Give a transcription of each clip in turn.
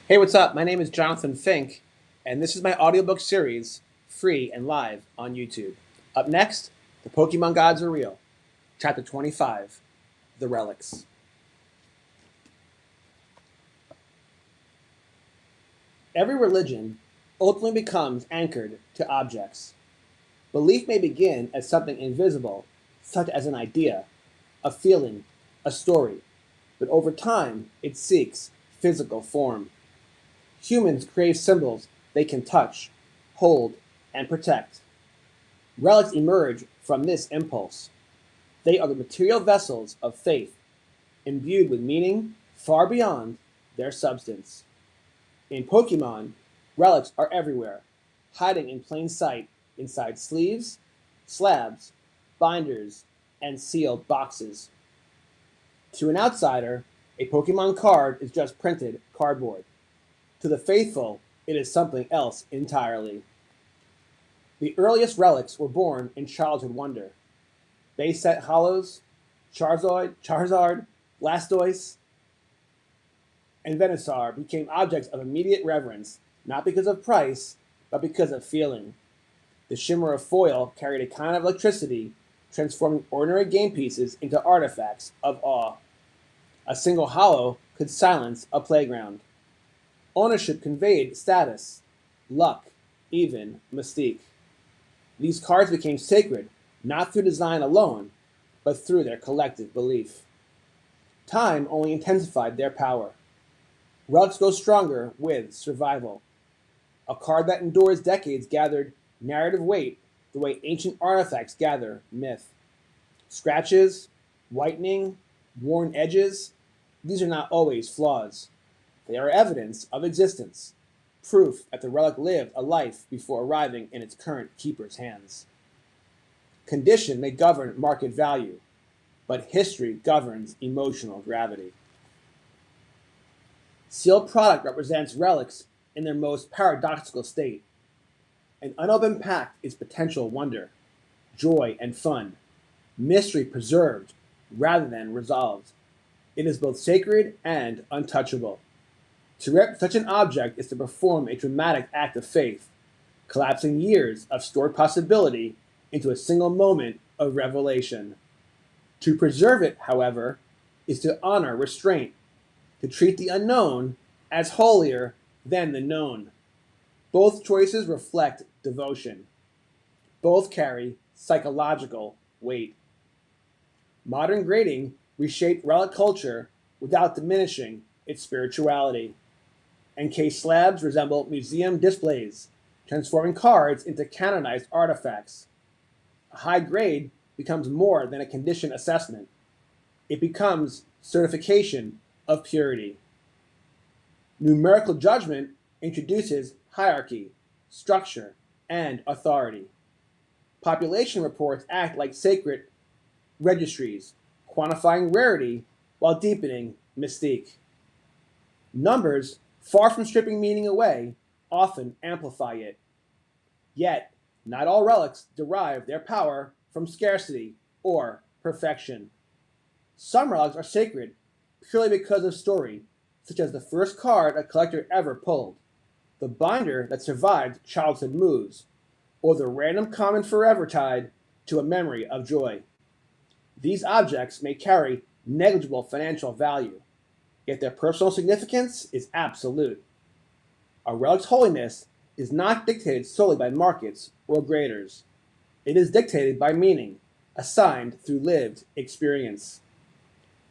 Hey, what's up? My name is Jonathan Fink, and this is my audiobook series, free and live on YouTube. Up next, The Pokemon Gods Are Real, Chapter 25, The Relics. Every religion ultimately becomes anchored to objects. Belief may begin as something invisible, such as an idea, a feeling, a story, but over time it seeks physical form. Humans crave symbols they can touch, hold, and protect. Relics emerge from this impulse. They are the material vessels of faith, imbued with meaning far beyond their substance. In Pokémon, relics are everywhere, hiding in plain sight inside sleeves, slabs, binders, and sealed boxes. To an outsider, a Pokemon card is just printed cardboard. To the faithful, it is something else entirely. The earliest relics were born in childhood wonder. Base set hollows, Charizard, Blastoise, and Venusaur became objects of immediate reverence, not because of price, but because of feeling. The shimmer of foil carried a kind of electricity, transforming ordinary game pieces into artifacts of awe. A single hollow could silence a playground. Ownership conveyed status, luck, even mystique. These cards became sacred not through design alone, but through their collective belief. Time only intensified their power. Relics go stronger with survival. A card that endures decades gathered narrative weight the way ancient artifacts gather myth. Scratches, whitening, worn edges, these are not always flaws. They are evidence of existence, proof that the relic lived a life before arriving in its current keeper's hands. Condition may govern market value, but history governs emotional gravity. Sealed product represents relics in their most paradoxical state. An unopened pack is potential wonder, joy, and fun, mystery preserved rather than resolved. It is both sacred and untouchable. To rip such an object is to perform a dramatic act of faith, collapsing years of stored possibility into a single moment of revelation. To preserve it, however, is to honor restraint, to treat the unknown as holier than the known. Both choices reflect devotion. Both carry psychological weight. Modern grading reshaped relic culture without diminishing its spirituality. Encased slabs resemble museum displays, transforming cards into canonized artifacts. A high grade becomes more than a condition assessment. It becomes certification of purity. Numerical judgment introduces hierarchy, structure, and authority. Population reports act like sacred registries, quantifying rarity while deepening mystique. Numbers, far from stripping meaning away, often amplify it. Yet, not all relics derive their power from scarcity or perfection. Some relics are sacred purely because of story, such as the first card a collector ever pulled, the binder that survived childhood moves, or the random common forever tied to a memory of joy. These objects may carry negligible financial value, yet their personal significance is absolute. A relic's holiness is not dictated solely by markets or graders. It is dictated by meaning, assigned through lived experience.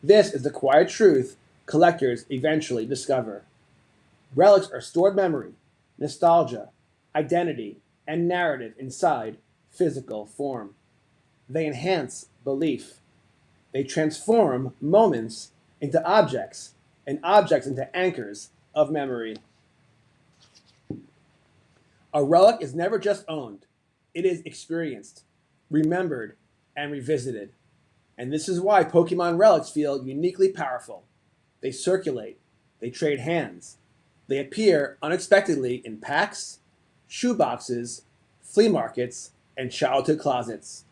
This is the quiet truth collectors eventually discover. Relics are stored memory, nostalgia, identity, and narrative inside physical form. They enhance belief. They transform moments into objects, and objects into anchors of memory. A relic is never just owned, it is experienced, remembered, and revisited. And this is why Pokemon relics feel uniquely powerful. They circulate, they trade hands, they appear unexpectedly in packs, shoeboxes, flea markets, and childhood closets.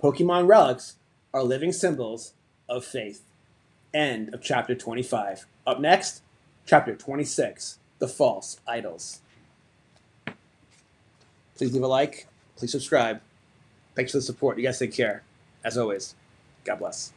Pokemon relics are living symbols of faith. End of chapter 25. Up next, chapter 26. the false idols. Please leave a like. Please subscribe. Thanks for the support. You guys take care. As always, God bless.